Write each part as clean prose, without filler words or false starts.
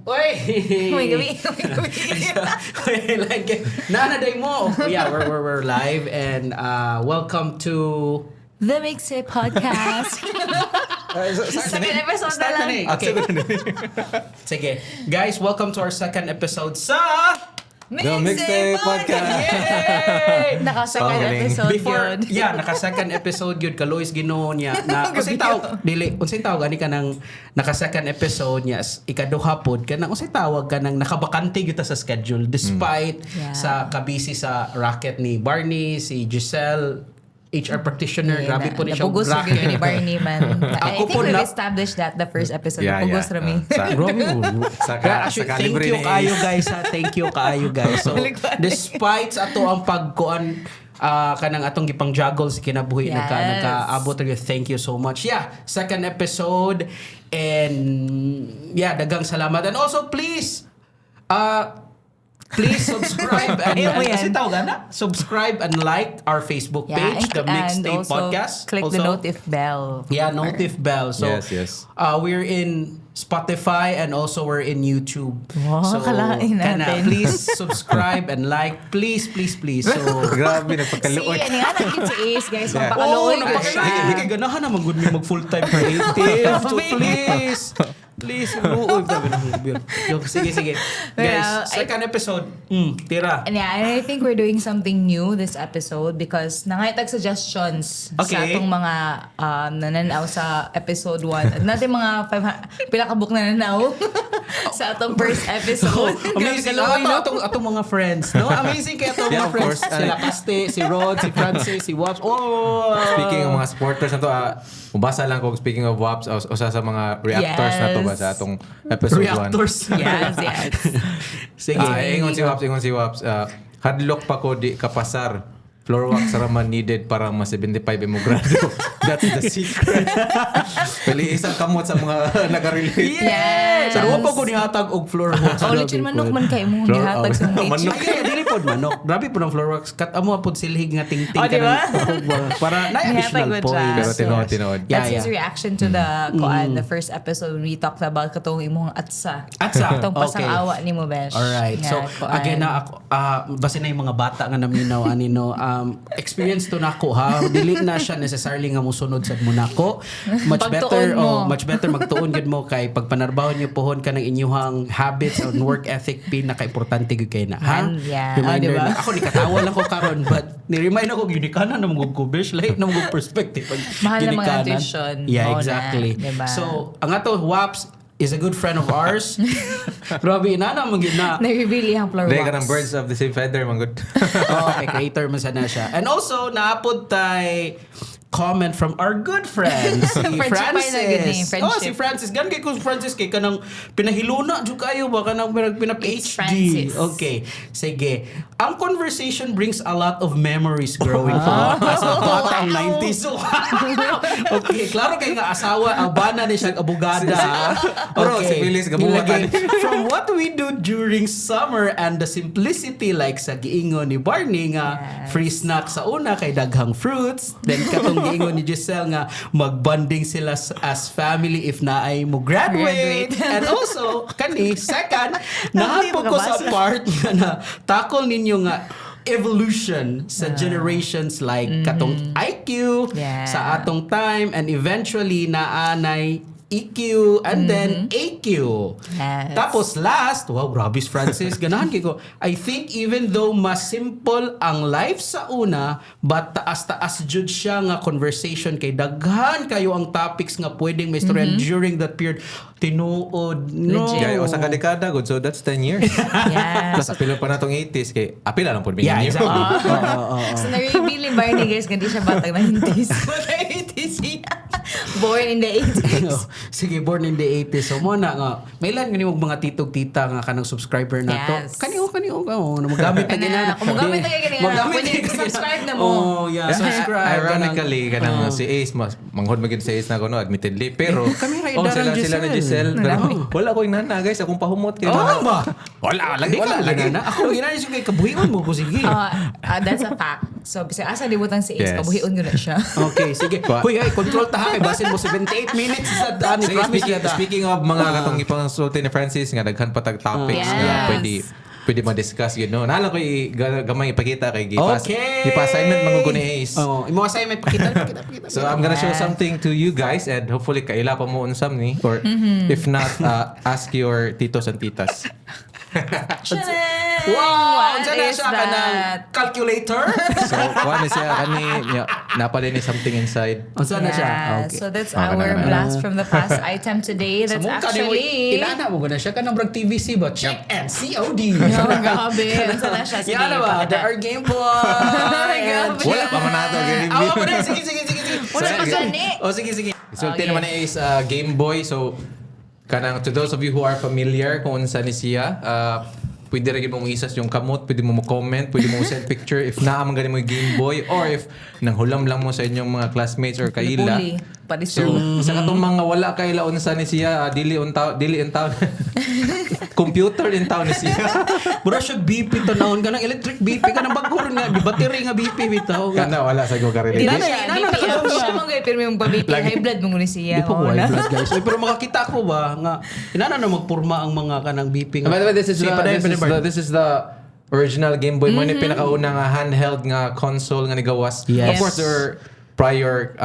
Oy! May gabi. Nanaday mo. Yeah, we're live and welcome to The Mixtape Podcast. Second episode na lang. Okay. Sige. Guys, welcome to our second episode sa The Mixtape Podcast. Yay! Naka-second episode yun. Yeah, naka-second episode yun. Kalois Ginoo niya. Na, unsay tawag, dili, unsay tawag, ani ka ng naka-second episode niya, ikaduha pod ka nang unsay tawag ka ng nakabakante kita sa schedule. Despite sa kabisi sa racket ni Barney, si Giselle, HR practitioner, grabe po ni siya. Napugos rin yun ni Barney, man. I Ako think po we've na- established that the first episode. Napugos rami. Actually, thank you kaayo guys ha. Thank you kaayo guys. So, despite sa ato ang pagkuan kanang atong gipang juggle si kinabuhi Yes. nagkaabot rin. Thank you so much. Yeah, second episode and yeah, dagang salamat. And also please subscribe and Ayaw mo yan. kasi tawag na, subscribe and like our Facebook page, The Mixtape Podcast. Click the notif bell. Yeah, notif bell. So, Yes. we're in Spotify and also we're in YouTube. Wow, so, kalain natin. please subscribe and like. Please. So, Grabe, Si, nagpakaluoy. ano nga, nagkit si Ace, guys. Yeah. Magpakaluoy na kasi siya. hindi kay ganahan naman good me mag full-time creative. So, please, luoy. Sige. Well, Guys, second episode. Tira. And yeah, and I think we're doing something new this episode because nangaytag suggestions sa Okay. atong mga nananaw sa episode 1. At natin mga 500, pila ka book nananaw sa atong first episode. Amazing. Grabe, no? Atong mga friends, no? Amazing kaya atong Yeah, mga of friends. course. Sila Caste, si Rod, si Francis, si Wops. Oh! Speaking of mga supporters na to, mabasa lang ko, speaking of WAPs, usa sa mga reactors na to ba sa atong episode 1. Reactors. Yes. Sige. Ingon si WAPs. Hadlok pa ko di kapasar. Floor wax raman needed para mas 75 imogrado. That's the secret. Pili isang kamot sa mga nagarelate. Yes. Sa ruwa pa ko nihatag og floor wax. Oh, lechon manok man kayo mo Floor- gihatag sa Manok. lechon. Ay, dili pod manok. Grabe po ng floor wax. Kat amo pod silhig nga ting-ting Oh, di ba? para na Nihatag additional mo points. Pero siya. tinood. That's his reaction to the first episode when we talked about katong imong atsa. Atsa. Katong Okay. pasang-awa ni mo, Besh. Alright. So, again na ako, basta na yung mga bata nga naminaw, anino, experience to nako ha. Dili na siya necessarily nga musunod sad mo nako. Much better magtuon gid mo kay pagpanarbahon niyo pohon ka ng inyong habits and work ethic pinaka-importante gyud kay na, ha? Yeah. Reminder Diba? na. Ako ni katawa lang ko karon but ni-remind ako ginikanan na mong kubish like na mong perspective. Mahal na mga Ginikanan. tuition. Yeah, Oo na, exactly. diba? So, ang ato WAPs is a good friend of ours. Grabe, inana mong gina. Na-reveal yung floor Dahil ka wax. ng birds of the same feather, manggod. Okay, creator mo sana siya. And also, naapod tay comment from our good friend, si Friendship Francis. pa yun, good name, friendship. Oh, si Francis. Gan kay kung Francis kay kanang pinahiluna jud kayo ba kanang It's pina-PhD. Francis. Okay, sige. Ang conversation brings a lot of memories growing up as a batang 90s. So, okay, klaro kay nga asawa, abana ni siya abogada. Pero si Phyllis, gabuhatan. Nilagay, from what we do during summer and the simplicity like sa giingon ni Barney nga free snack sa una kay daghang fruits, then katong giingon ni Giselle nga magbanding sila as family if na ay mo graduate. And also kani second nahapon ko sa part nga na tackle ninyo nga evolution sa generations like katong IQ Yeah. sa atong time and eventually naanay EQ and then AQ. Yes. Tapos last, wow, Rabis Francis, ganahan ko. I think even though mas simple ang life sa una, but taas-taas jud siya nga conversation kay daghan kayo ang topics nga pwedeng maistoryan during that period. Tinuod. No. Legit. Kaya o sa kadekada, good. So that's 10 years. Yes. Plus, apilo pa natong 80s. Kay, apila lang po. Yeah, exactly. Oo. So, na-reveal ni Barney, guys, hindi siya batang 90s. Batang 80s siya. Born in the 80s. Sige, born in the 80s. So, mo na nga, may ilan ganyan mga titog-tita nga kanang subscriber na to. Yes. Kaniyo. Na magamit na gina. Kung magamit na gina, pwede subscribe na mo. Oh, yeah. Subscribe. Ironically, kanang si Ace, manghod maging si Ace na ko, no, admittedly. Pero, kami ray oh, darang sila na Giselle. Pero, wala ko yung nana, guys. Akong pahumot kayo. Oh, ba? Wala Wala lagi. na. Ako, ginani siya kay kabuhiwan mo ko, sige. That's a fact. So, bisag asa libutan si Ace, Yes. pabuhion ko na siya. Okay, sige. Huy, ay, control ta ha. Basin mo 78 minutes sa daan. Sige, speaking of mga katong ipansulti ni Francis nga daghan pa tag topics Yes. nga pwede ma-discuss yun, no? Nala ko gamay ipakita kay Gipas. Okay. Ipa-assignment mangugo ni Ace. Oh, imo assignment pakita. So I'm gonna show something to you guys and hopefully kaila pa mo unsam ni or if not ask your titos and titas. Wow! What Diyan na is siya ka ng that? calculator. So kuha ni siya kani napali ni something inside. O saan na siya? Yeah, Okay. so that's Okay, our na. blast from the past item today. That's actually... Ilana mo na siya ka ng Brag TVC ba? Check and COD. Oh, grabe. Saan na siya? Sige, Yan na ba? pakita. There are Game Boy. and- Grabe. Wala pa man nato ganun. Awa mo na. Sige. Wala pa Sige. gani. O sige. Sulti Okay. naman ni Ace Game Boy. So kanang to those of you who are familiar kung unsa ni siya, pwede rin mo isas yung kamot, pwede mo comment, pwede mo send picture if naaman ganin mo yung Game Boy or if nanghulam lang mo sa inyong mga classmates or kaila. Napuli. So, Padiso. sa katong mga wala kay laon sa ni siya, dili in town. Computer in town ni siya. Bura siya BP tanawon ka ng electric BP ka ng bagor nga. Di battery nga BP bitaw nga. Kana wala sa ko Di karili. na Inana, siya. inana, BP nakadaw ako siya. siya. Mga pero yung pa-BP. High blood mo ni siya. Di pa ko Oo high na. blood guys. Oy, pero makakita ko ba nga inana na magpurma ang mga kanang BP nga. By the way, this is Sige, this is the original Game Boy. Mo ni pinakauna nga handheld nga console nga nigawas. Yes. Of course, there were prior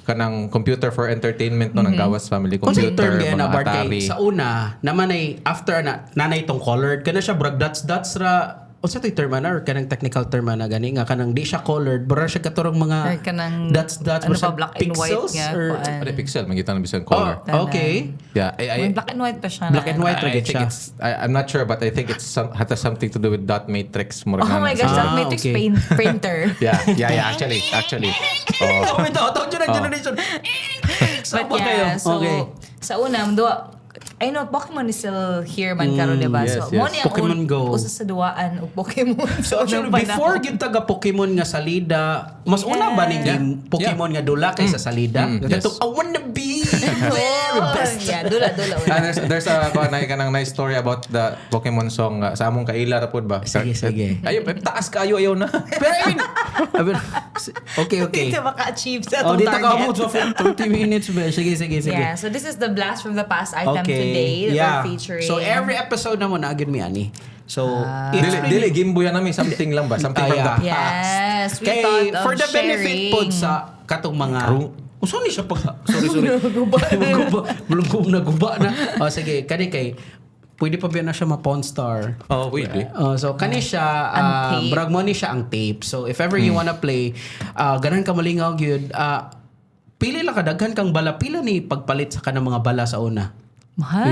kanang computer for entertainment no ng gawas family Kung sa computer, term kaya na mga Bart kay Atari. sa una naman ay after na nanay itong colored kana siya brag dots ra o sa term na or kanang technical term na gani nga kanang di siya colored bura siya katurong Or mga kanang- dots ano basta pa, black and white pixels nga, or kuan. Ano pixel magita na bisan oh, color. okay. Yeah, May black and white pa siya. Black and white I ra gid think siya. it's I'm not sure but I think it's has something to do with dot matrix mo Oh my gosh, that matrix okay. printer. Yeah, actually. Oh. Oh, wait, tawag dyan ang generation. But Saan ba yeah, kayo? so Okay. sa una, I know Pokemon is still here man karon diba? yes, So yes. mo ni ang Pokemon Go. usa sa duaan og Pokemon. So actually, before gyud taga Pokemon nga salida, mas una ba ning Yeah. game Pokemon nga dula kaysa salida? Yes. Ito, I wanna be very best. Yeah, dula. There's a kanang nice story about the Pokemon song sa among kaila ra pud ba? Sige. Ayo, taas ka ayaw na. Pero I mean, okay. Hindi ka maka-achieve sa Oh, atong dito ka target. mo for 30 minutes ba? Sige. Yeah, so this is the blast from the past item today that we're featuring. So every episode na mo na agad mi ani. So Dili Game Boy na mi something lang ba? Something from the past. Yes, we Kay thought of for the benefit sharing. pod sa katong mga Uso ni siya pag sorry. Guba Guba na. Oh sige, kay pwede pa ba na siya ma-pawn star? Oh, pwede. So kani siya Ang tape. brag mo ni siya ang tape. So if ever you wanna play, ganan ka malingaw gyud, pili lang kadaghan kang bala, pila ni pagpalit sa kanang mga bala sa una. Mahal.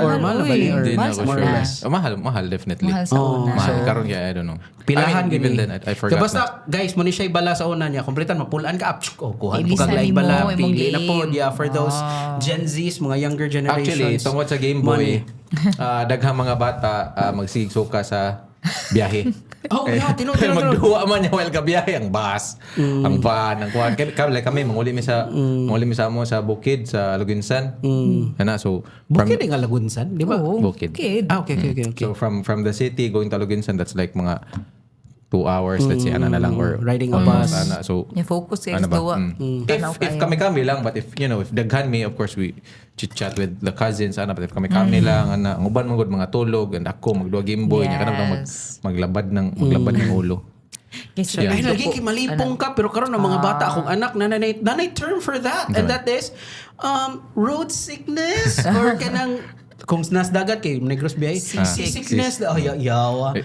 Or mahal ba ni? Or Hindi na mahal ako sa sure. una. Mahal definitely. Mahal sa Oh, una. Mahal karon kaya I don't know. Pilahan even gani. then I forgot. Kaya basta guys, mo ni siya ibala sa una niya, kompletan mapulaan ka up. Kuhan mo Ibisan kag live nimo, bala, imong pili na po. game. Yeah, for those Gen Zs, mga younger generations. Actually, tungkol sa Game Boy, daghang mga bata magsigsuka sa biyahe. Oh, yeah, tinong. Magduwa man niya while kabiyahe ang bus, ang van, ang kuwan. Like kami manguli mi sa amo sa bukid sa Luginsan. Ana so Bukid nga Lagunsan, di ba? Oo, Bukid. Kid. Okay. So from the city going to Luginsan, that's like mga 2 hours, let's say, ana na lang, or Riding a almost, bus. ana. So, Yung focus kayo ano sa ba? duwa. Tanaw If kayo. kami lang, but if daghan me, of course, we chit-chat with the cousins, ana. But if kami lang, ana, ang uban mga mga tulog, and ako, magduwa Game Boy, niya ka na Yes. maglabad ng ulo. Yes, Yeah. Ay, lagi kay malipong ka, pero karon ng mga bata, akong anak, nanay term for that. And that is, road sickness, or kanang, kung nas dagat kay Negros Biay, seasickness. Oh, yawa.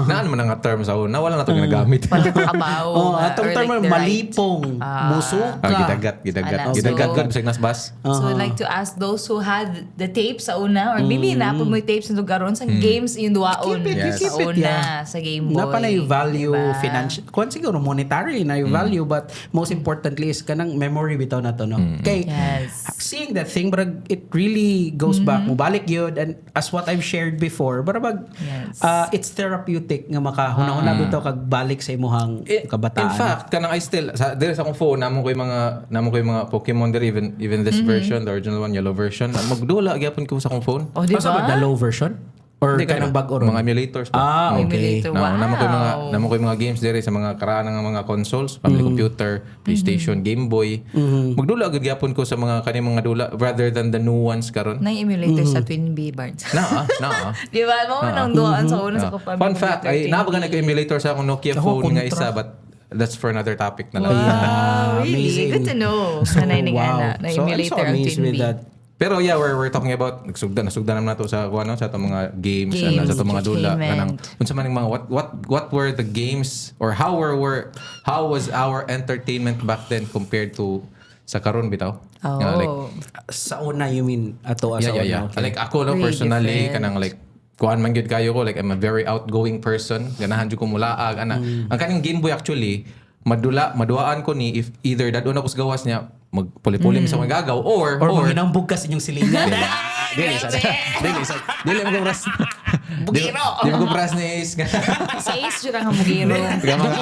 Naan man nga term sa una, wala na ito ginagamit. Pagkakabaw. Oh, atong or term like the malipong, musuka. Gidagat. Ano, Gidagat so- ka, bisag nas bus. So I'd like to ask those who had the tapes sa una or maybe napod mo yung tapes na garon sa games yung duwaon Keep it, Yes. keep sa it, una yeah. sa Game Boy. Napa na yung value diba? financial, kung siguro monetary na yung value, but most importantly is kanang memory bitaw na to, no? Kay, Yes. seeing that thing, but it really goes back. Mubalik yun, and as what I've shared before, barabag, Yes. it's therapeutic nga makahuna-huna bitaw kag balik sa imuhang kabataan. In fact, kanang I still there sa akong phone namo ko yung mga Pokemon there even this version, the original one, yellow version. Magdula gyapon ko sa akong phone. Oh, di Asa ba, ba? the low version? Or Hindi, kanang bag-o ron? mga emulators po. Ah, okay. Emulator. Namo ko yung mga games dere sa mga karaan ng mga consoles, family computer, PlayStation, Game Boy. Magdula agad gyapon ko sa mga kani mga dula rather than the new ones karon. Na emulator sa Twin Bee Barnes. Na. Di ba? Mo nang duaan sa una sa kapamilya. Fun fact, ay nabaga na ko emulator sa akong Nokia phone nga isa, but that's for another topic na lang. Wow, really? amazing. Good to know. Sanay ning ana na So, I'm emulator so ang amazed Twin with Bee. that. Pero yeah, we're talking about nasugdan naman nato sa kuno sa atong mga games, Games, sa atong mga dula kanang entertainment. unsa man yung mga what were the games or how was our entertainment back then compared to sa karon bitaw? Oh. Yeah, like Sa una, you mean, ato sa yeah. una. Okay. Like ako no Very personally different. kanang like kuan man gyud kayo ko, like I'm a very outgoing person. Ganahan jud ko mulaag ana. Ang kaning Game Boy actually maduaan ko ni if either dadon ako sa gawas niya magpuli-puli mi sa mga gagaw or manginambog ka sa inyong silingan. Dili mo bras. Bugiro. Di mo bras ni Ace nga. Sa Ace yun ang hamugiro. Kaya mga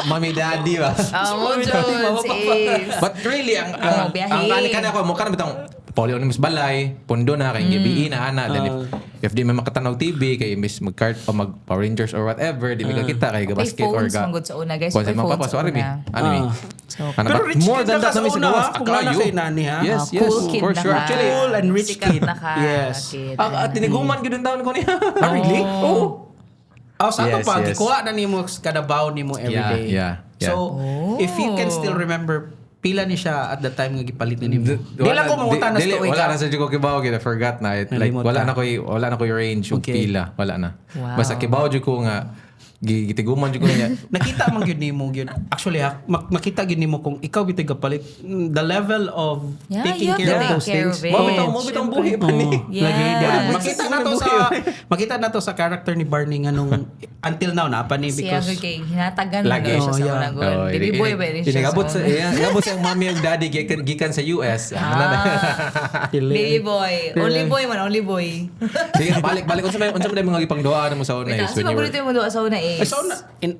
mami daddy ba. Mo Jones, Ace. But really ang biyahe. ani kana ko mo kana bitang Polio ni Miss Balay, pondo na kay gabi na ana then if di man makatanaw TV kay Miss mag-cart pa mag Power Rangers or whatever di mi kita kay May basket or phones manggod sa una, guys. Kung May sa mga phones papa, sa sorry mi. una. Anime. So, Pero rich more kid than na that ka na mi sa sa una, gawas. ha? Kung lalo Akayo. sa inani, ha? Yes, cool kid for na sure. ka. Actually, Cool and rich Sikat kid. na ka. Yes. Kid. tiniguman gyud ang taon ko niya. Really? Oh. Sa ato Yes, pa, yes. gikuha na nimo kada baon nimo everyday. Yeah. So, if you can still remember, pila ni siya at the time nga gipalit na nimo. Di lang ko mangutan na ito. Wala na sa Jugo Kibaw I forgot na like Nalimot wala ka. na ko yung range yung Okay. pila wala na. Wow. Basta Kibaw jud ko nga gitiguman jud ko niya. Nakita man gyud nimo gyud. Actually makita gyud nimo kung ikaw bitay gapalit the level of Yeah, taking you have care to of take those care things. of it. Mo bitong buhi pa ni. Yes. Lagi yan. Yes. Makita na to sa character ni Barney nga nung until now na pa ni Siya because kay hinatagan Lagi. na siya sa Oh, yeah. una gon. Baby boy ba rin siya Inigabot sa sa una. inigabot sa mommy ug daddy gikan sa US. Baby boy. Only boy man, only boy. Sige balik unsa man mga gipangduaan mo sa una Wait, is asa when you were paborito mo doon sa una Ay, is? so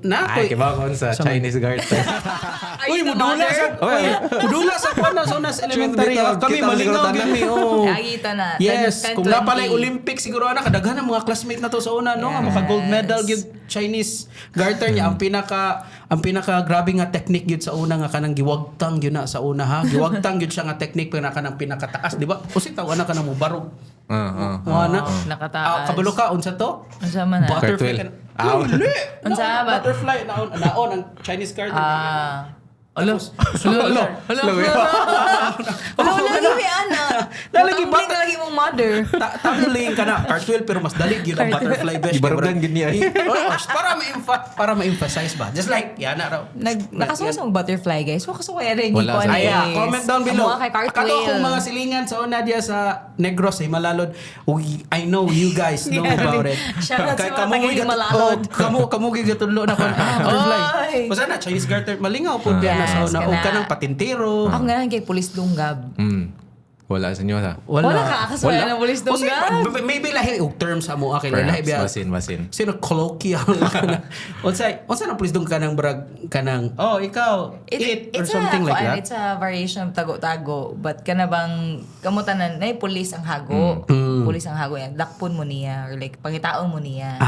na Ay, kibaw ko sa Chinese garden. Are Uy, you the mudula mother? sa mudula sa kwana sa unas elementary. Truth be told, Kami kita malingaw siguro gyud mi. Oh. Agita na. Yes, 10, kung nga pala 20. Olympic siguro ana kadaghan ang mga classmate na to sa una no, nga maka gold medal gyud Chinese garter niya ang pinaka grabe nga technique gyud sa una nga kanang giwagtang gyud na sa una ha. Giwagtang gyud siya nga technique pero kanang pinakataas, di ba? Usi tawa na kanang mubarog. Ana. Nakataas. Kabalo ka unsa to? Unsa man na? Butterfly. Cartwheel. Ow. Unsa ba? Butterfly naon ang Chinese garter. Alo. Alo. Alo lagi may ana. Lalagi Tumbling bata- lagi mong mother. Tumbling ka na cartwheel pero mas dali gyud ang butterfly bash. Ibarugan gyud niya. Para ma-emphasize ba? Just like yana raw. Nakasuwa sa butterfly guys. Wa kasuwa rin Wala ko sa- ni. Comment down below. Amo kay Kato cartwheel. akong mga silingan sa una diya sa Negros sa Himalalod. I know you guys know about it. Shout out sa mga Kamugi taga Himalalod. kamugi gatudlo na kon. Butterfly. Oy. Basta na Chinese garter malingaw po diya na sa Yes, una. O kana. kanang patintero. Ako nga lang kay pulis dunggab. Wala sa inyo ha. Wala ka kasuwa ng pulis O, sige, dunggab. maybe lahi og terms sa mo kay lahi Perhaps, biya. masin. Sino colloquial kana. Unsa na please dong kanang brag kanang ikaw eat or something like that. It's a variation of tago-tago. But kana bang kamutanan na pulis ang hago. Pulis ang hago yan. Dakpon mo niya. Or like pangitaon mo niya.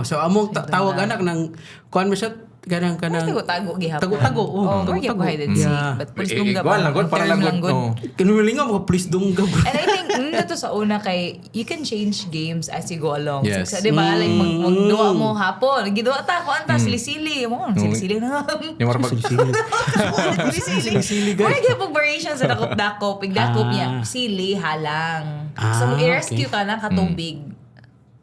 So among tawag anak ng kuan mo siya kanang Tago-tago gihapon. Tago-tago, Oh, very tago-tago. hide and seek. Yeah. But pulis dunggab. Igual lang, para lang good. kinulingaw mo please dong gab. And I think nito sa una kay you can change games as you go along. Yes. So, 'di ba? Like magduwa mo hapon, giduwa ta ko anta sili-sili mo, sili-sili na. Yung marabag Sili-sili. Wala gyud pag variation sa dakop-dakop, igdakop niya sili halang. So i-rescue ka na katubig.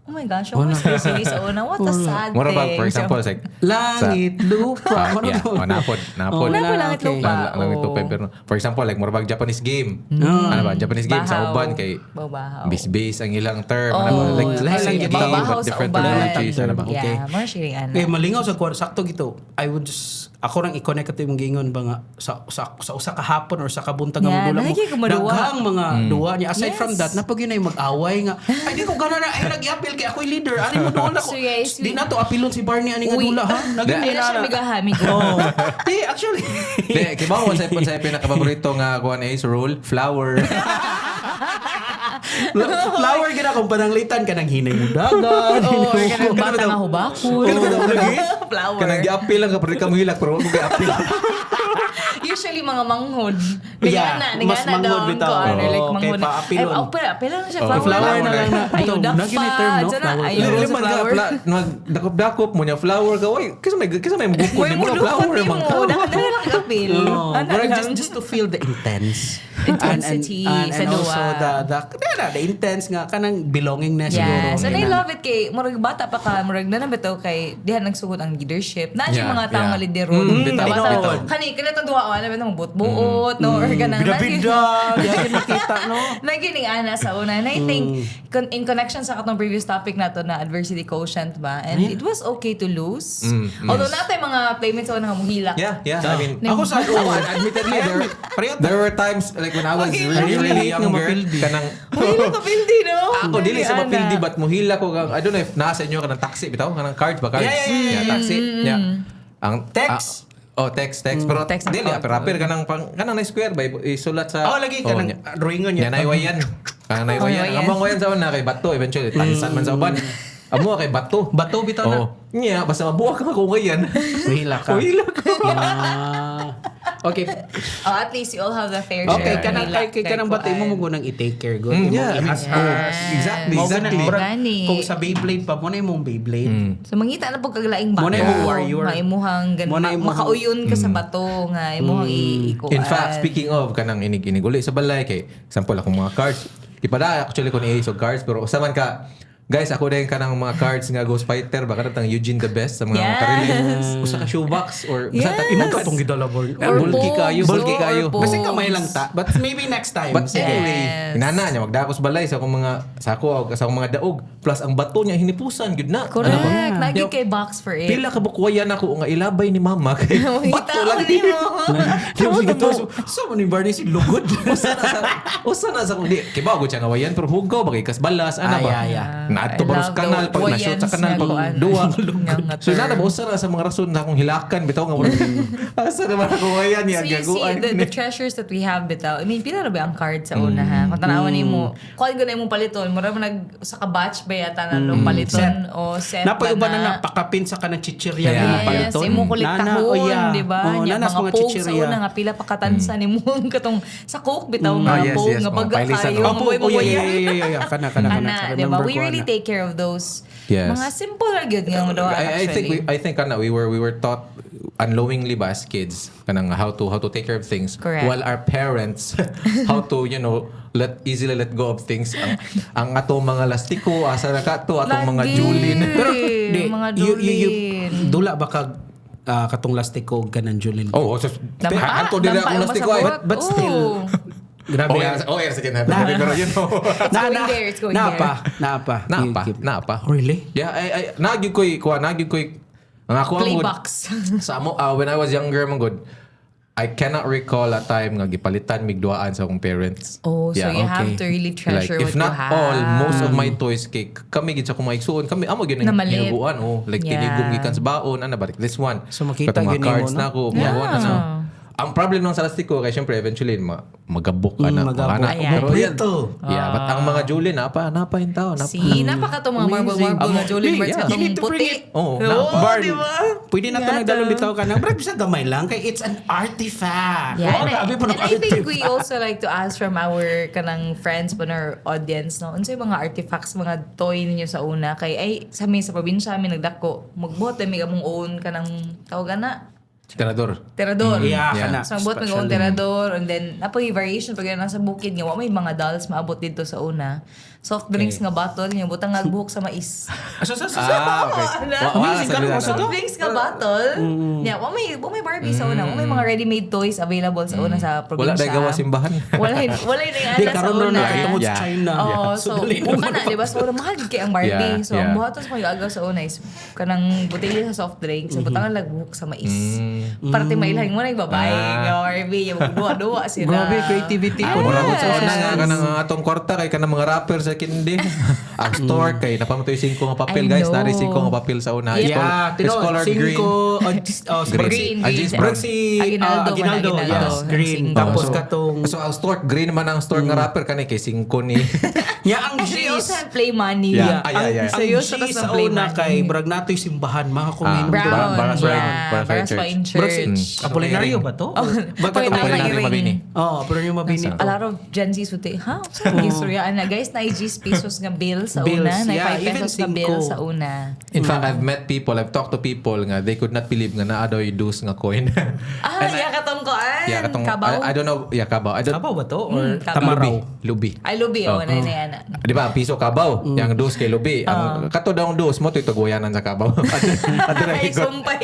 Oh my gosh, ako sili-sili sa una. What a sad marabag for thing. example like Langit lupa. yeah, napod. Napod, langit, lupa. Langit lupa pero for example like marabag Japanese game. Ano ba? Japanese game sa Bahaw. uban kay Babahaw. base ang ilang term. Oh, ano ba? Like lahat lang sige, game babahaw but sa different uban. terminologies. Ano ba? Okay. Yeah, more sharing ana. Eh malingaw sa kuan sakto gito. I would just ako rang i-connect ato yung gingon ba nga sa usa ka hapon or sa kabuntag nga Yeah, modula mo. nalagi ko maduwa. Daghang mga duwa niya. Aside Yes. from that, napag yun ay mag-away nga. Ay di ko gana na ay nag-appeal kay ako'y leader. Ani mo doon ako. So, guys, Di na to apilon si Barney ani nga Uy. dula ha. Naging Ay na siya migahamig. Oh. Di actually. Di, kibaw sa pinakapaborito nga kuan is rule flower. Flower gina kung pananglitan ka ng hinay mo dagat. Oh, or kanang bata nga hubakon. Kaya ba lagi? Flower. Kanang gi-appeal lang ka pero di ka mohilak pero wag mo gi-appeal. Usually mga manghod. Yeah, mas Nagana manghod daw bitaw. ko. Like Oo, manghod. kay paapilon. Apila na siya. Oh, Flower flower lang. na lang na. Ayaw Ito, dakpa. naging term, no? Diyan na, Flower. ayaw sa Liman ka, flower. magdakop-dakop mo niya, flower ka. Oy, kasi may bukod May ni mo, mulukot flower ni man mo. ka. Dahil lang kapil. Oh, Ano but lang. just to feel the intense. Intensity and sa also duwa. the intense nga kanang belongingness siguro. Yes, and I Ganun. love it kay murag bata pa ka, murag na bitaw kay diha nagsugod ang leadership. Na Yeah, mga tao yeah. nga lidero. Bitaw, bitaw. Kani kanang duha ana bitong buot-buot no or kanang Bida-bida. Yan nakita, no? Nagining ana sa una. And I think in connection sa katong previous topic nato na adversity quotient ba, and it was okay to lose. Although natay mga playmates sa una nga muhilak. Yeah. I mean, Ako sa admittedly, there were times like when I was really younger, kanang Muhilak ka pildi no. ako dili sa Ana. mapildi but mohila ko kang I don't know if nasa inyo kanang taxi bitaw kanang cards ba cards. Yeah. Taxi. Yeah. Ang Text. text pero Text ang dili code. rapper kanang na square ba isulat sa Lagi ka ng drawingan Yan niya. ay wayan. Kanang Wayan. wayan. Among wayan sa una kay bato eventually tansan man sa uban. Amo kay bato. Bato bitaw na. Nya basta mabuha ka kung wayan. Mahila ka. Mahila ka. Okay. Oh, at least you all have the fair Okay, share. kanang Hilak, kay kanang batay mo gunang i-take care good. Yeah. Yes. Exactly. Murag, Gani. kung sa Beyblade pa mo na imong Beyblade. So mangita na po kaglaing bato. Mo na imong warrior. Nga imuhang Mo na imong- makauyon ka sa bato nga imuhang ikuan. In fact, speaking of kanang inig uli sa balay kay example akong mga cards. Ipada actually ko ni so cards pero usaman ka guys, ako din kanang mga cards nga Ghost Fighter baka natang Eugene the Best sa mga Yes. karili. Usa ka shoebox or Yes. Imong katong gidalabol. bulky kayo, bulky Or kayo. balls. Kasi kamay lang ta. But maybe next time. But Sige. anyway, Yes. inana niya magdakos balay sa akong mga sa akong mga daog plus ang bato niya hinipusan gud na. Correct. Ano ba? Nagi Yo, kay box for it. Pila ka bukwayan ako nga ilabay ni mama kay Mangita bato lagi. mo. So mo ni Barney si lugod. Usa na sa kundi kibaw gud siya nga wayan pero hugaw bagay kas balas ana ba. Yeah. Naadto ba sa kanal pag na-shoot sa kanal pag duwa. So na ba usa na sa mga rason na akong hilakan bitaw nga wala. Asa na ba ako wayan So niya you see, gaguan. the treasures that we have bitaw. I mean, pila na ba ang card sa una ha? Kung tanawan ni mo, kung ano imong paliton, mura mo sa ka-batch ba yata na nung paliton o set Napayuban ba na napakapin sa kanang chichirya Yeah. nga Yes, paliton. imo kulit tahon, di ba? Oh, Nya, nanas mga mga poke sa chichirya. una nga pila pa katansa ni mo katong sa coke bitaw nga yes, poke yes, nga mga baga pailisan, kayo. oh. Mabuhay mo Yeah. Kana. Ana, di ba? We really take care of those Yes. mga simple ra gyud nga mo daw actually. I think kana we were taught unknowingly ba as kids kanang how to take care of things Correct. while our parents how to easily let go of things ang ato mga lastiko asa na ka to atong mga Lagi. julin Pero di, Mga you dulin. dula ba ka katong lastiko ganan Julin? so hanto dili akong lastiko ay But still, grabe. sa kinahanglan pero It's going there. naapa Really? yeah I nagyud koy ang ako ang Playbox. sa amo when I was younger man good I cannot recall a time nga gipalitan migduaan sa akong parents. Oh, so you have to really treasure like, if what not you have. all, most of my toys kay kami gid sa akong maigsuon, kami amo gyud Na ang maliit. hinuguan like Yeah. tinigom gikan sa baon ana ba this one. So, makita Katong mga yun mo, cards no? na ako, Yeah. mga ano. Ang problem ng sa lastiko kay syempre eventually magabok ka na. magabok. Ana. Ayan. Pero yan. Kompleto. Yeah, but ang mga Julie napa yung tao. See, napaka itong mga marble na Jolene Birds Yeah. katong You need to bring puti. it. Oh, Barn, di ba? pwede na ito Yata. nagdalong bitaw ka na. Brad, bisa gamay lang kay it's an artifact. Yeah, Oh, and, grabe po ng and I think we artifact. also like to ask from our kanang friends pa our audience, no? Unsay mga artifacts, mga toy ninyo sa una kay ay sa amin sa probinsya mi nagdako magbuhat mi among own kanang tawagan na Tirador. terador. Yeah, Yeah. kana. So, ang buhat may Especially. terador and then napoy variation pag nasa bukid nga wa may mga dolls maabot dito sa una. Soft drinks nga bottle nya butang nga buhok sa mais. So, Okay. Ano? Wala sa Amazing, gila ka, na. Soft drinks nga bottle. Yeah, wa may Barbie sa una. Wa may mga ready-made toys available sa una sa Wala probinsya. dahil gawa simbahan. Wala na yung Di, ana sa karoon na una. kay tungod sa Yeah. China. Oo, So, so, dali buka naman na, di ba? So, mahal kay ang Barbie. Yeah, So, ang yeah. buhatos mo yung agaw sa una is kanang butilya sa soft drink. So, butangan lagbuhok sa mais. Parte mailahing mo na yung babae. Nga Barbie, yung magduwa-duwa sila. Grabe, creativity. Murabot sa una nga kanang atong kwarta kay kanang mga rapper sa sa kindi. Ang store kay napamutoy 5 nga papel I guys. know. Nari 5 nga papel sa una. Yeah, It's colored green. Green, Jeans green. brown. Si Aguinaldo, Aguinaldo, Aguinaldo. yes, green. Cinco. Tapos So- katong So ang store green man ang store nga rapper kani kay 5 ni. nya ang Actually, G's. also have play money. Yeah. Ang Seryoso G ka sa sa play una money. kay brag natoy simbahan mga kuminom. Brown. Baras yeah. Wine- Baras Wine Baras Wine Brag si Church. Apolinario ba to? Ba't Pakita katong ko na Apolinario yung Mabini. ring. Oh, pero yung mabini A lot of Gen Z's would think, ha? Sa istorya na guys, na 10 pesos nga bill sa Bills, una, na yeah, 5 even pesos nga bill cinco. sa una. In fact, I've met people, I've talked to people nga they could not believe nga naa daw yung dus nga coin. Yakatong ko Yeah, katong Kabaw. I don't know, yeah, kabaw. I don't Kabaw ba to? Or Kabaw. tamaraw? Lubi. Ay, lubi, Oh. na yan. Di ba, ang piso kabaw, yung dus kay lubi. Ang kato daw ang dus mo, ito goyanan sa kabaw. Ado na Ay, higot. sumpay.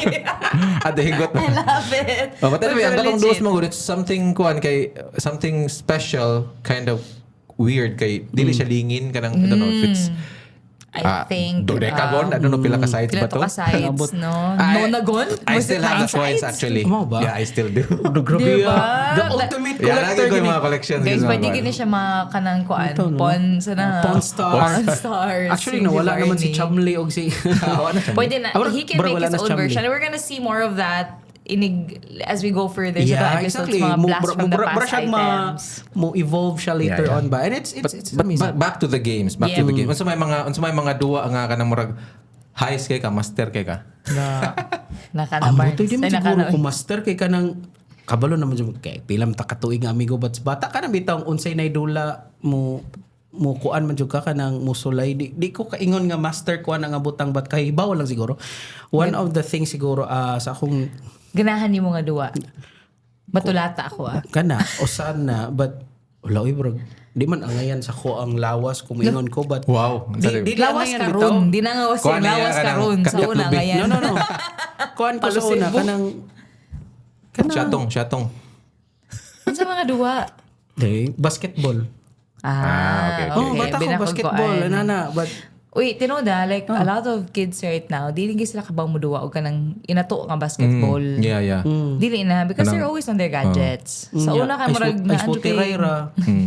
Ado higot. I love it. Oh, but anyway, ang Pero dalawang legit. dos mo, it's something kuan kay something special, kind of weird kay dili siya lingin kanang I don't know if it's I think dodecagon, I don't know pila ka sides ba pila to? to ka sides, no? I- Nonagon? I Was still it have the nine coins sides? actually. Kumaw ba? Yeah, I still do. Grabe Diba? The ultimate Yeah, collector lagi ko yung gini. mga collections. Guys, yun, pwede mga gini siya makakanang kuan. Ito, no? Pawn sa na. Pawn Stars. Pawn Stars. Actually, nawala naman si Chamli og si... Pwede na. Ah, He can bro, make wala his na own Chamli. version. We're gonna see more of that as we go further sa Yeah, the episodes, exactly. mga blast from the past siyang items. mo evolve siya later Yeah, yeah. on ba? And it's But amazing. back to the games, back to the games. Unsa may mga duwa nga kanang murag highs kay ka, master kay ka. Ang Nakanabar. buto di mo siguro kung master kay ka ng kabalo naman dyan kay pilam ta katuig nga amigo but bata ka na bitang unsay nay dula mo kuan man jud ka kanang musulay di ko kaingon nga master kuan nga butang bat kay hibaw lang siguro one of the things siguro sa akong Ganahan ni mo nga duwa. Matulata ako kana usan na but wala oy bro di man angayan sa ko ang lawas kung ingon ko but Wow. di Lawas angayan karon. Di na nga was Kuha yung na lawas yan, karon. Sa kanang una katlubi. ngayon. no kuan ko sa una kanang Syatong. Ano sa mga duwa? basketball okay. bata ko basketball nana but Wait, tinoda, like, a lot of kids right now, di rin sila kabang muduwa o kanang inato nga basketball. Yeah. Dili na, because they're always on their gadgets. Sa una ka murag na Ice water ra.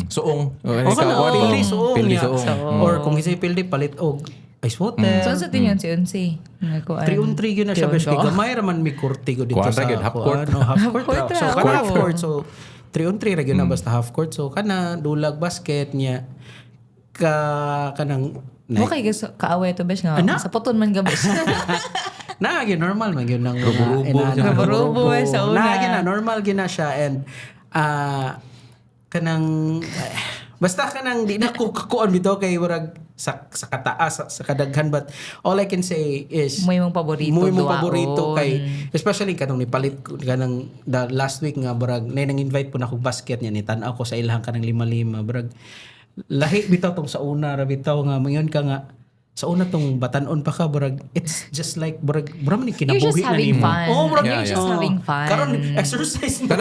Suong. O ka na, pildi suong Pildi niya. suong. Or kung isa pildi, palit og ice water. So, sa tinyon si Unsi? 3-on-3 yun na siya. Bes, kay gamay raman may kurti ko dito Kwarta sa yun, half court. Half court Half court ra. So, ra, kana oo. half court. So, 3-on-3 ra yun na basta half court. So, kana dulag basket niya. Kanang Okay, kaaway to bes nga. Ana? Sa puton man gabes. na yun normal man yun ng Rubo-rubo. Rubo-rubo sa una. na yun na normal gina siya and kanang basta kanang di na ko kakuan bitaw kay warag sa kataas sa kadaghan but all I can say is Mo imong paborito mo imong duwaon. paborito kay especially kanang nipalit ko kanang the last week nga barag nay nang invite po na kog basket niya ni tan-aw ko sa ilahang kanang 5-5 barag lahi bitaw tong sa una ra bitaw nga mayon ka nga sa una tong batanon pa ka barag it's just like barag man You're just kinabuhi na having nimo fun. oh barag You're just having fun. karon exercise mo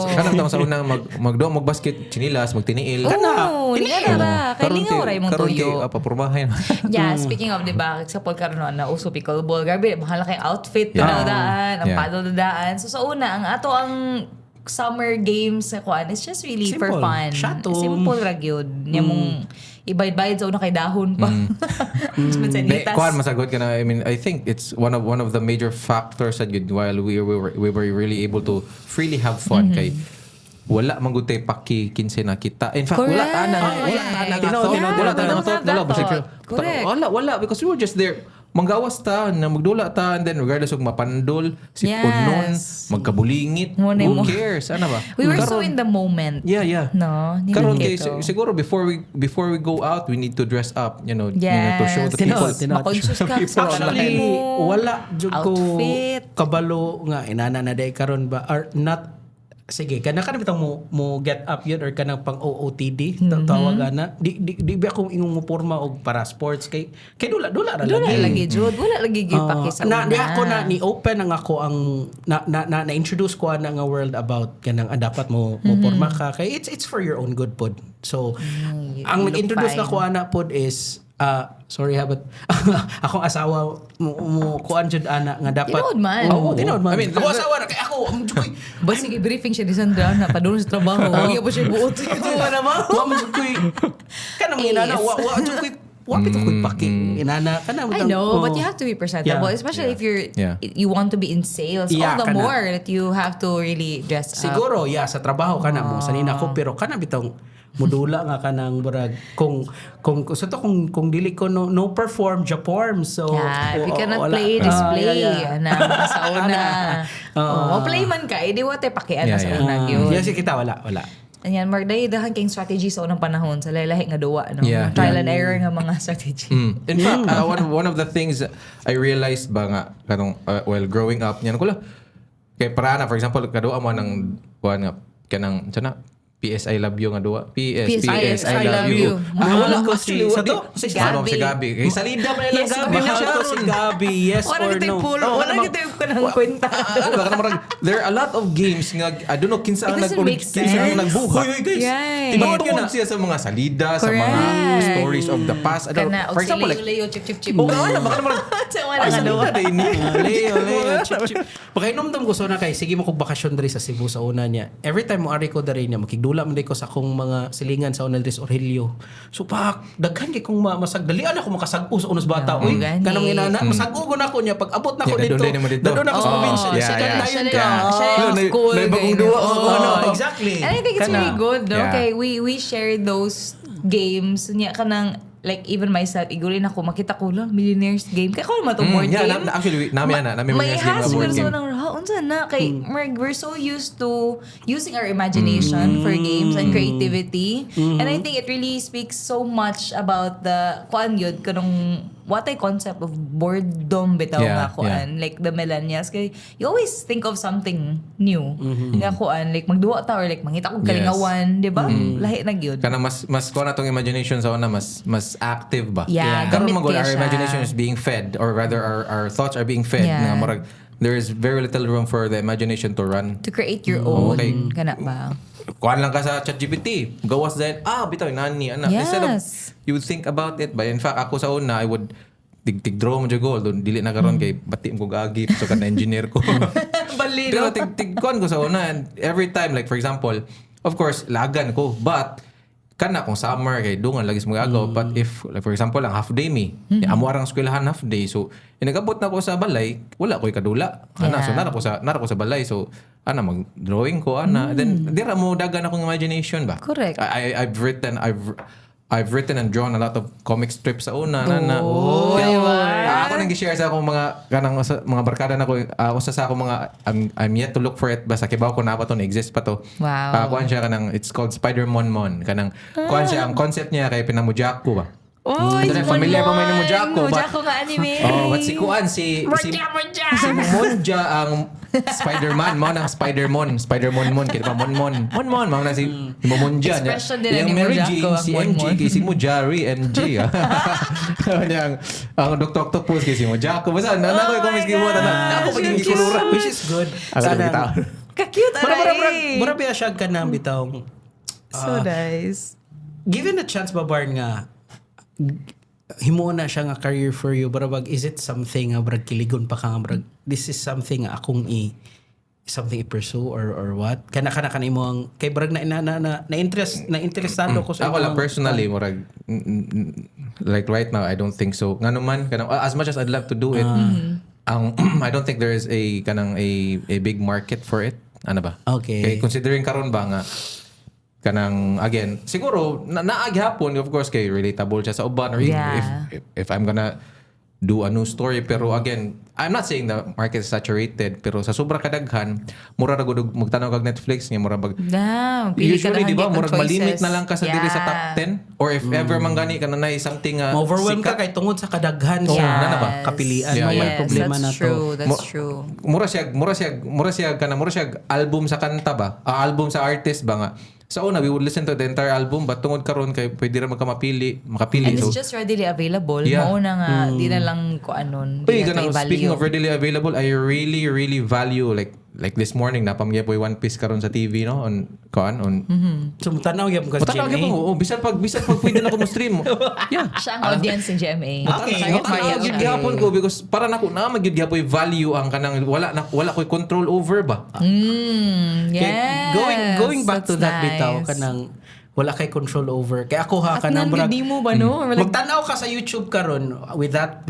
Kanang sa unang magbasket chinilas, magtiniil. Oh, hindi ka na. Kaya lingaw ra imong tuyo. Papurbahay. Yeah, speaking of, di ba, sa karon na uso pickleball, grabe, mahal kay outfit, Yeah. na daan, ang Yeah. paddle na daan. So sa una, ang summer games sa kuan, it's just really for Simple. fun. Shatom. Simple ra gyud. Nya mong ibayad sa una kay dahon pa. Sa nitas. Kuan masagot ka na. I mean, I think it's one of the major factors that good while we were really able to freely have fun kay wala man gud tay paki kinse na kita. In fact, wala Correct. ana Oh, wala yeah. ana Yeah, wala we don't have that thought. Correct. Wala because we were just there. Manggawas ta, na magdula ta, and then regardless of mapandol, si Yes. unon, magkabulingit, Muna who mo. cares? Ano ba? We were so in the moment. Yeah. No, hindi Karon na kay kito. siguro before we go out, we need to dress up, you know, Yes. to show the people. Makonsus ka sa actually mo. wala jud ko Outfit. kabalo nga inana na day karon ba are not sige kana bitang mo get up yun or kanang pang OOTD tawag ana di ba akong ingong mo porma og para sports kay dula ra Wala lagi lagi, Jude. Wala lagi gipaki sa una. na di ako na ni open ang ako ang na introduce ko na nga world about kanang dapat mo porma ka kay it's for your own good pod so ang you look nag-introduce na fine. ko ana pod is sorry ha, but akong asawa mo kuan jud ana nga dapat. Tinood man. Oo, tinood man. I mean, ako asawa na kay ako. Ba sige briefing siya ni Sandra na padulong sa trabaho. Huwag pa siya buot. Wala ba? Wa mo jud koy. Kanang inana wa jud koy. Wa pito koy paki. Inana kana mo. I know, but you have to be presentable, Yeah. especially if Yeah. you want to be in sales. Yeah, All the kana. more that you have to really dress up. Siguro sa trabaho kana mo sanina ko pero kana bitong mudula nga kanang burag kung sa to kung dili ko no perform perform so Yeah, if you cannot wala. play, display. Yeah. Ana, sa una. Oo. Play man ka, edi wate pakian Yeah, sa yeah. una yun. Yes, kita wala. Ayan, magdahi-dahan kayong strategy sa unang panahon sa lahi-lahi nga duwa, no? Yeah. Trial and error nga mga strategy. In fact, one of the things I realized ba nga kanong while growing up, yan ko lang. Kay para na for example, kaduwa mo ng kuan nga kanang sana PS I love you nga duwa. PS I love you. Wala ko Actually, sa di- to. Si Ano, si Gabi. Gabi. Kay salida man lang Yes, Gabi. mahal Mahal ko si Gabi, yes Wala or kita no. yung pulo. Wala kita yung kanang kwenta. Baka naman there are a lot of games nga I don't know kinsa ang It doesn't make kinsa ang sense. nagbuhat. Hoy, guys. Right. Tungod siya sa mga salida, sa mga Correct. stories of the past. I don't know. Kana, For og si example, like, Leo, chip-chip-chip. oh, wala, baka naman, Sa wala ay, nga duwa. salida din ni. Leo, chip, chip. Pakainomdom ko so na kay sige mo kog bakasyon diri sa Cebu sa una niya. Every time mo ari ko diri niya makigdula man ko sa akong mga silingan sa una diri sa Orhelio. So pak daghan kay kung masagdalian ako makasag-o sa unos bata. Oo, Uy, gani. kanang inana masag-o ko na ko niya pag abot na ko Yeah, dito. dadunay mo dito. Dadun ako sa Oh, probinsya. yeah, Sikat yeah. dayon Siya ka. na May- school. may bagong ganyan. duwa. Oh, no, exactly. And I think it's Kana. really good, no? Yeah. Okay, we share those games. Nya kanang like even myself, igulin ako, makita ko lang, Millionaires Game. Kaya ko naman itong board Yeah, game. actually, namin May Millionaires Game nga hassle board so game. nang unsa na kay we're so used to using our imagination for games and creativity. And I think it really speaks so much about the kuan yun kanong what I concept of boredom bitaw Yeah, nga kuan like the millennials kay you always think of something new nga kuan like magduwa ta or like mangita kog kalingawan, di ba? Lahi na gyud. Kana mas ko na tong imagination sa una mas active ba? Yeah, Karon gamit magol kaya our siya. imagination is being fed or rather our thoughts are being fed Yeah. nga murag there is very little room for the imagination to run. To create your own Okay. kana ba? Kuan lang ka sa ChatGPT. Gawas din. Bitaw nani ana. Instead of Yes. you would think about it. But in fact ako sa una I would tig-draw mo jud goal. Dili na karon kay bati mo gagi so kan engineer ko. Bali Pero tig-kuan ko sa una and every time like for example, of course lagan ko but kana kung summer kay dungan lagi mo gagaw but if like for example ang half day amo arang eskwelahan half day so inagabot na ko sa balay wala ko'y kadula ana Yeah. so nara ko sa balay so ana mag drawing ko ana then dira mo dagan akong imagination ba. Correct. I've written and drawn a lot of comic strips sa una na. Oy, wow. Ako nang gi-share sa akong mga kanang mga barkada na ko usa sa akong mga I'm yet to look for it basta kibaw ko na pa to na exist pa to. Wow. Kuan siya kanang it's called Spider-Mon kanang kuan siya ang concept niya kay pinamujak ko ba. Oy, Ito na, familiar pa may ni Mojako, but- Mojako nga anime. But si kuan si Monja ang Spider-Man mo nang Spider-Mon kita pa Mon mao na si Momonja niya. Expression din Yung ni Mary Mojako, Jane ang si Mon-Mon. MJ kay si Mojari MJ ang Dr. Octopus kay si Mojako basta na ko comics my gibo God. na ako paging Cute. gikulura Which is good. Sana Ka-cute aray. Mura biya siya ka na bitawng. So nice. Given a chance ba Barn nga himo na siya nga career for you barabag is it something nga brag kiligon pa ka nga brag this is something nga akong something i-pursue or what kana imo ang kay brag na interesado ko sa Ako lang imong- personally, murag, like right now, I don't think so. Nga naman, as much as I'd love to do it, I don't think there is a big market for it. Ano ba? Okay. Kay considering karon ba nga, kanang again siguro naaghapon of course kay relatable siya sa uban or Yeah. if I'm gonna do a new story pero again I'm not saying the market is saturated pero sa sobra kadaghan mura ra gud magtanaw kag Netflix nga mura bag Damn, pili ka usually na di ba hanggang murag malimit choices. na lang ka sa dili sa top 10 or if ever man gani ka na something ma-overwhelm ka sikat. kay tungod sa kadaghan Oo, sa na na ba? kapilian Yeah, mo yeah. may problema that's na true. to That's true. mura siya album sa kanta ba album sa artist ba nga sa una we would listen to the entire album but tungod karon kay pwede ra makapili And so it's just readily available. Yeah. Mauna nga, di na lang ko anon. Uy, Di na ganun, to speaking i-value. of readily available, I really value like like this morning napamgya po One Piece karon sa TV no on So tanaw gyud mo Patanaw gyud mo bisan pag pwede na ko mo stream. Yeah. Siya ang audience ng GMA. Okay, Target okay, market Gyud siya. gihapon ko because para nako na magyud gyapon value ang kanang wala ko'y control over ba. Yes. Going back to that's that bitaw nice. kanang wala kay control over. Kaya ako ha At kanang nanggadi mo ba, no? Like, magtanaw ka sa YouTube karon with that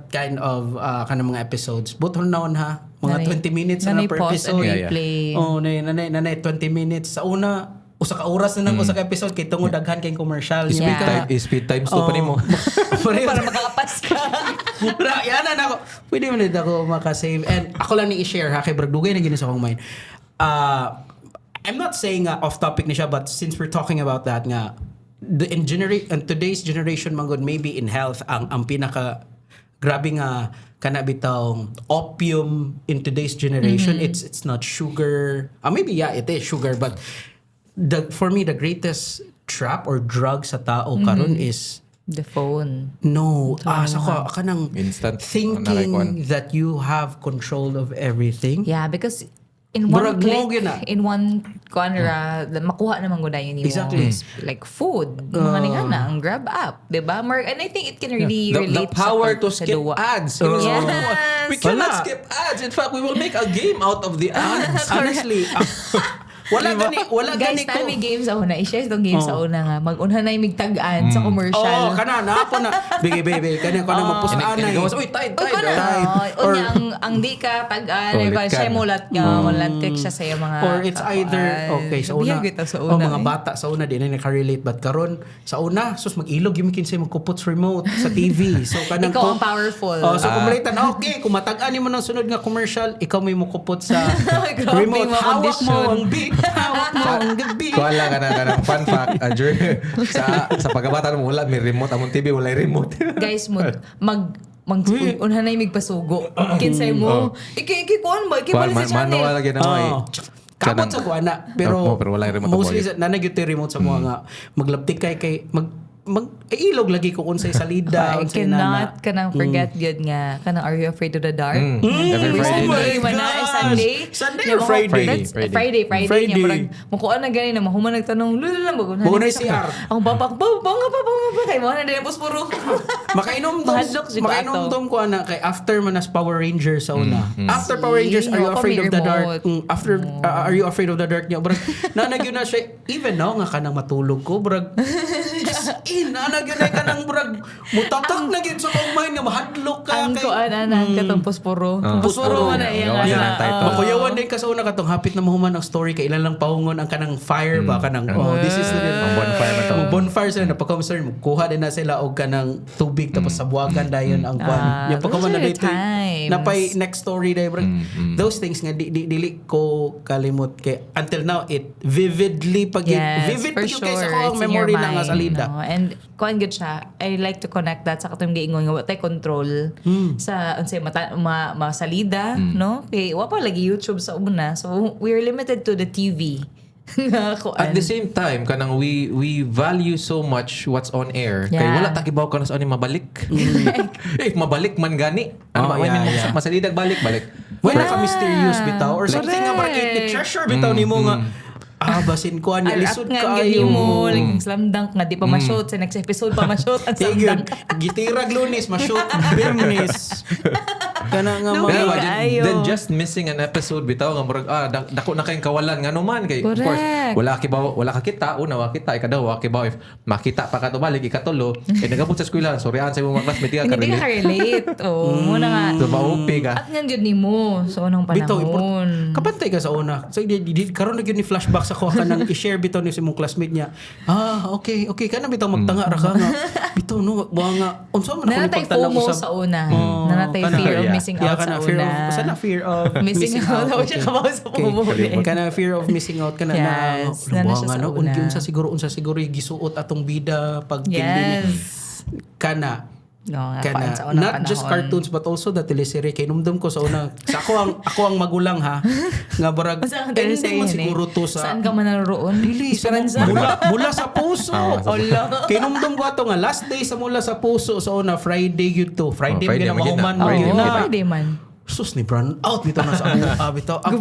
kind of kanang mga episodes. Buton naon ha. Mga 20 minutes na per pause and episode. replay. Oh, nanay 20 minutes. Sa una, usa ka oras na nang usa ka episode kay tungod daghan kay commercial. Yeah. Speed times 2 pa nimo. para makakapas ka. Yan na ako. Pwede mo nito ako makasave. And ako lang ni i-share ha kay Brad Dugay na gini sa akong mind. I'm not saying off topic ni siya, but since we're talking about that nga, in today's generation man good, maybe in health ang pinaka grabe nga kana bitawng opium in today's generation. It's not sugar. Maybe yeah, it is sugar, but for me the greatest trap or drug sa tao karon is The phone. no, sa kanang Instant. thinking that you have control of everything. Yeah, because in one Murag mo click, gyud na. in one genre, makuha naman gud yun Exactly. like food, mga ningana, ang Grab app, 'di ba? And I think it can really The relate power to sa skip duwa. ads. Yes. We cannot Wala. skip ads. In fact, we will make a game out of the ads. Honestly, wala Guys, gani ko. tayo may game sa una. I-share itong game sa una nga. Mag-unha na yung migtagaan sa commercial. kana na po na. Bigay baby, kana ko na magpustaan na. Gawas, uy, tide. Uy, ko na. Or- Unya, ang di ka tagaan, Ulit ay ka. siya mulat nga, mulat kik siya sa mga Or it's either, okay, sa una, Biyag ito sa una. mga bata sa una, di na nakarelate. But karon sa una, sus mag-ilog, yung kinsay magkupot sa remote sa TV. So, kanang Ikaw ang powerful. So, kumalitan, okay, kung matagaan mo ng sunod nga commercial, ikaw may mukupot sa Grabe remote. mga Hawak mo kondisyon. ang beat, hawak mo ang gabi. Kuala ka na fun fact. Sa pagkabata mo, wala, may remote. Among TV, wala yung remote. Guys, unha na yung migpasugo. Kinsay mo. Ikikuan ba? Ikikuan sa channel. Manual lagi na mo eh. Kamot sa kuana pero Pero wala yung remote mostly mo. nanagyud yung remote sa mga nga maglaptik kay ilog lagi ko unsay salida I unsay nana. cannot kanang forget yun nga. Kanang Are You Afraid of the Dark? Every Friday Sunday night. man na, gosh! Sunday. Sunday Yung or mga- Friday? That's Friday. Friday. Friday. Niya, marag, mukuha na gani na, mahuman nagtanong, lula lang ba? Buko na yung CR. Ang baba pa. Kay mo na din ang puspuro. Mahadlok si Makainom ko ana kay after manas Power Rangers sa una. After Power Rangers, Are You Ako Afraid may of the Dark? remote. After Are You Afraid of the Dark niya, brag nanagyo na siya even no nga kanang matulog ko, brag. Nanagyo na kanang brag mutatak na gyud sa kong mind nga mahadlok ka Ang kuan anang katong puspuro. Puspuro man na iya Gawas nga. na tayo. Makuyawan din ka sa una katong hapit na mahuman ang story kay ilan lang paungon ang kanang fire ba kanang this is the Ang bonfire na to. Ang bonfire sila napaka-concern kuha din na sila og kanang tubig tapos sabuagan dayon ang kwan. Yung those pagkaman na are the dito. times. Napay next story dayon bro. Those things nga dili ko kalimot kay until now it vividly vivid for pag yung kay sa sure. ko ang It's in memory your na nga mind, salida. no? And kuan gud siya. I like to connect that sa katong giingon nga watay control sa unsay masalida, no? Kay wa pa lagi YouTube sa una. So we are limited to the TV. Nga kuan. At the same time, kanang we value so much what's on air. Kay Yeah. wala takibaw ka na sa ani mabalik. Mabalik man gani. Ano ba? yeah. Masalidag balik. Wala ka mysterious bitaw or something nga parang i-treasure bitaw nimo nga basin ko ani Al-up lisod nga ka gani mo, ayo. like slam dunk nga di pa ma-shoot sa next episode pa ma-shoot ang slam Sige, dunk. gitirag lunes, ma-shoot Birnes. Kana nga Lugi mga kaayo. Then just missing an episode bitaw nga murag dako na kayong kawalan nga naman kay of course Correct. wala ka kita una wa kita ikadawa kibaw if makita pa ka to balik ikatulo nagabot sa eskwela sorryan sa imong classmate ka Hindi ka relate. Oh, muna nga. so maupi ka At nga jud nimo sa unang bitaw panahon. kapantay ka sa una. So karon na gyud ni flashback sa ko kanang i-share bitaw ni sa imong classmate niya. Okay kana bitaw magtanga ra ka nga. Bitaw no nga unsa man ako Nanatay pagtanong FOMO usab. sa una. Nanatay kana- fear of yeah. missing out sa kana una. sana fear of Missing out. Ako siya kabaw sa FOMO. Kana fear of missing out kana Yes, na nana siya sa no una. unsa siguro gisuot atong bida pag tindi niya. Yes. Kana No, nga, kuan sa unang not panahon. just cartoons but also the teleserye kay numdum ko sa una sa ako ang magulang ha nga barag Basta ang ending teleserye man yun siguro to Saan sa ka man naroon? dili sa Esperanza. mula sa puso Ala. kay numdum ko ato nga last day sa mula sa puso sa una Friday gyud to Friday Friday gyud na man yun mahuman na. mo Friday gyud Oo, na Friday man. sus ni brown out bitaw na sa ako bitaw ang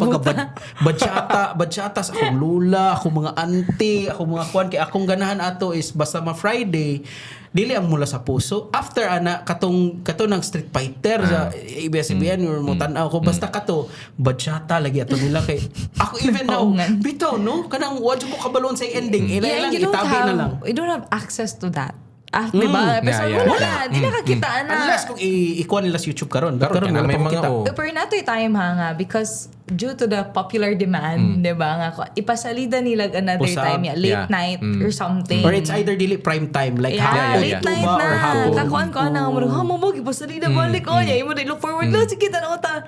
badyata sa akong lula, akong mga auntie, akong mga kuan kay akong ganahan ato is basta Friday dili ang mula sa puso after ana katong ng Street Fighter sa ABS-CBN or mo tan-aw ko basta kato badyata lagi ato nila kay ako even now bitaw no kanang wa jud ko kabalon sa ending lang itabi na lang. You don't have access to that. Diba? Pero wala, di nakakitaan na. Unless kung ikuha nila sa YouTube karon. Karon Karon may mga Pero nato'y time nga because due to the popular demand, di ba nga, ipasalida nila another Usab. time, late night or something. Or it's either dili prime time like late night tuba na. or hapon. Kakuan ko na nga mo ipasalida balik ko niya. Imo look forward na sige tanong ta.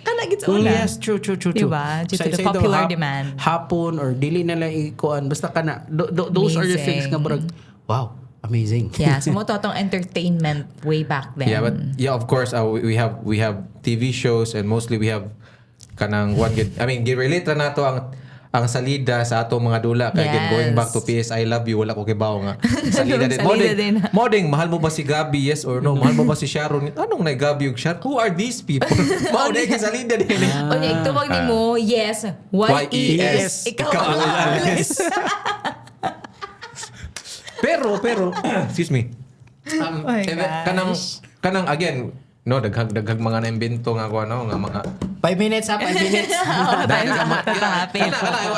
Kana gid sa una. Yes, true. Diba? Due to the Sa popular demand. Hapon or dili nila ikuan basta kana those are the things nga murag wow. Amazing. Yeah, so mo to tong entertainment way back then. Yeah, but of course we have TV shows and mostly we have kanang one good. I mean, gi-relate ra nato ang salida sa atong mga dula kay going back to PS I Love You wala ko kibaw nga. Salida din. Modeng, mahal mo ba si Gabi? Yes or no? Mahal mo ba si Sharon? Anong na Gabi ug Sharon? Who are these people? Mao na salida din. O niya, itubag ni mo, yes. Y-E-S. Ikaw ang alis. Pero excuse me. Oh my Kanang again, no daghag mga naimbento nga ko nga mga 5 minutes. I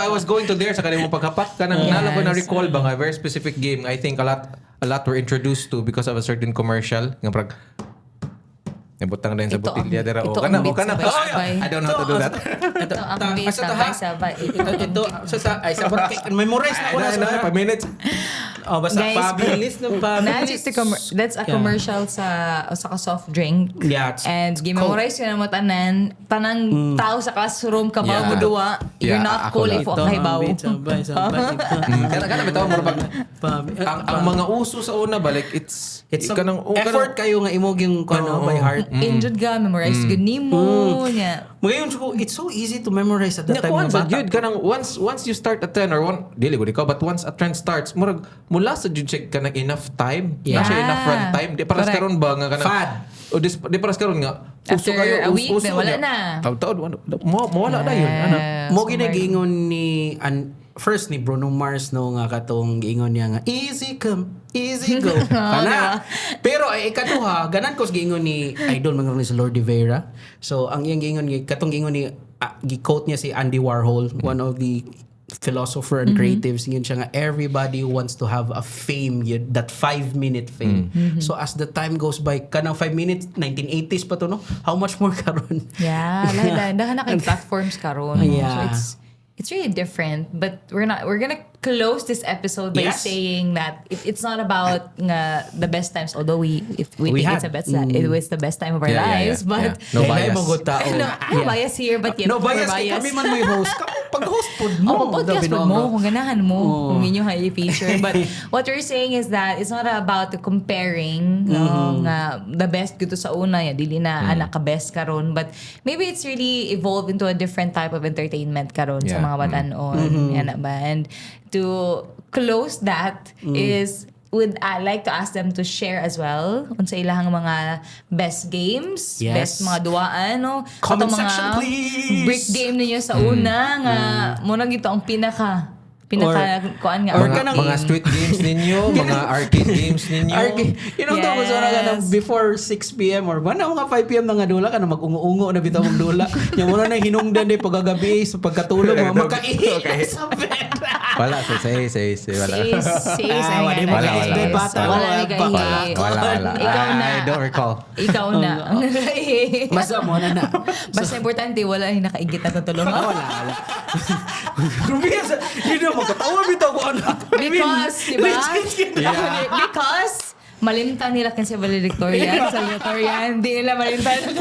was going to there sa kanimo pagkapak kanang nala ko na recall ba nga very specific game. I think a lot were introduced to because of a certain commercial nga prag butang din sa botilya dira kana I don't know how to do that. Ito ang base sabay. Ito sa memorize na ko na 5 minutes. Basta Guys, pabilis ng pabilis. That's a commercial sa soft drink. Yeah. And gimemorize ko na mo tanang tao sa classroom ka ba mo duwa. You're not cool if okay ba. Sabay. Kana bitaw mo ang mga uso sa una balik it's kanang effort kayo nga imog yung by heart. Injud ka, memorize good nimo nya. Ngayon it's so easy to memorize at that time once ng bata. jud kanang once you start a trend or dili ko ikaw but once a trend starts murag mula sa jud check kanang enough time na siya enough run time di paras karon ba nga kanang Fad. o di paras karon nga After a week, wala na. Taon mawala na yun ano Mo ginagingon ni first ni Bruno Mars no nga katong giingon niya nga easy come easy go kana pero ikaduha ganan ko giingon ni idol man ni Lord Rivera so ang iyang giingon katong giingon ni gi-quote niya si Andy Warhol one of the philosopher and creatives yun siya nga everybody wants to have a fame that 5-minute fame so as the time goes by kanang 5 minutes 1980s pa to no how much more karon lahat na kay platforms karon so it's really different, but we're gonna close this episode by saying that it's not about the best times, although we think it's it was the best time of our lives, but no bias. No bias here, but yet no bias kami man may host pag-host pod mo podcast pod mo kung ganahan mo kung inyo high feature but what we're saying is that it's not about comparing the best gito sa una dili na anak ka best karon but maybe it's really evolved into a different type of entertainment karon sa mga batanon yan ba and to close that is I like to ask them to share as well unsa ilahang mga best games, best mga duaan, no? Comment mga section, please! Brick game ninyo sa una nga muna gito ang pinaka kuan nga. Or mga street games ninyo, mga arcade games ninyo. You know, tapos na before 6 p.m. or ba na mga 5 p.m. na nga dula ka na mag-ungo-ungo na bitaw mong dula. Yung muna na hinungdan din pagagabi sa pagkatulog mo. Makaihi sa pera. Wala, say. Wala. Ikaw na. I don't recall. Ikaw na. Basta mo na. Basta importante, wala yung nakaigit na tutulong. Wala. Hindi na magkatawa bitaw ko ano. Because, diba? Because, malimtan nila kasi valedictorian, salutatorian, hindi nila malimtan.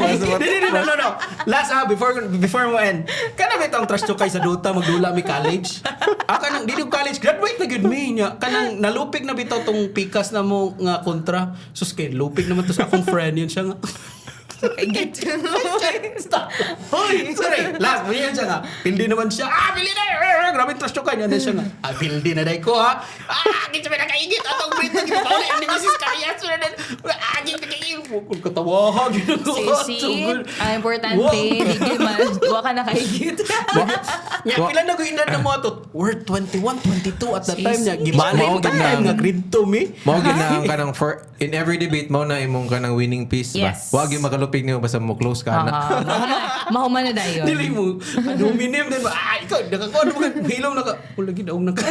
No. Last before mo end. Kana bitong trash to kay sa Dota magdula mi college. Kanang dili college graduate na gud mi nya. Kanang nalupig na bitaw tong pikas na mo nga kontra. Sus kay lupig naman to sa akong friend yun siya nga. I get to know. Stop. Hoy, sorry. Last, ganyan siya nga. Pildi naman siya. Pildi na. Grabe trust ka niya. Then siya nga. Pildi na day ko ha. Agit sabi na kaigit. Atong brito. Gipawali. Hindi ko sis Karias. Agit na kaigit. Kung katawa. Sisi, ang importante, hindi man, huwag ka na kaigit. Nga, pila na ko edad na mo to? We're 21, 22 at that time niya. Sisi. Gibalay Mao mo time gina- nga grade to me. Mao ginang ka ng for in every debate mao na imong ka ng winning piece ba. Yes. Wag yung makalupig niyo basta mo close ka na. Mahuman na dayon. Dili mo. Ano minim din ba? Ikaw, nakakuha na mo. Hilom na ka. Lagi daong na ka.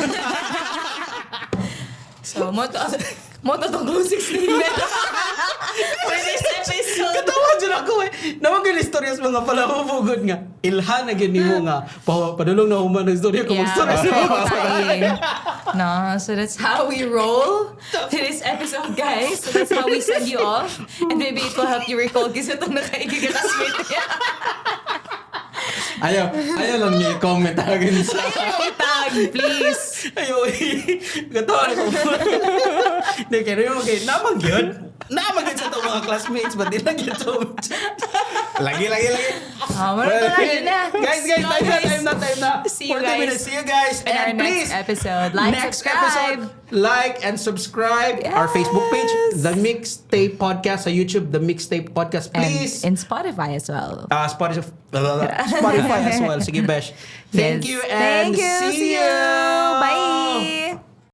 So, mo to closing statement. For this episode. Katawa dyan ako eh. Naman yung istorya sa mga palahubugod nga. Ilhan na gini mo nga. Padulong na human ng istorya ko. Mag-story sa mga No, so that's how we roll to this episode, guys. So that's how we send you off. And maybe it will help you recall kasi itong nakaigig ka kasmate niya. Ayaw lang niyo i-comment agad sa Tag, please. Ayo, katawa na ko. Hindi, kaya naman kayo. Namang yun. Namang yun sa itong mga classmates. Ba't di lang yun to? Lagi. Wala pa yun na. Guys, time na. See you 40 guys. minutes. See you guys. In our And please, next episode. Like, next subscribe. episode, like and subscribe our Facebook page, The Mixtape Podcast, sa YouTube, The Mixtape Podcast. Please. And in Spotify as well. Spotify as well. Sige, Besh. Thank Yes. you and Thank you. see you. Bye.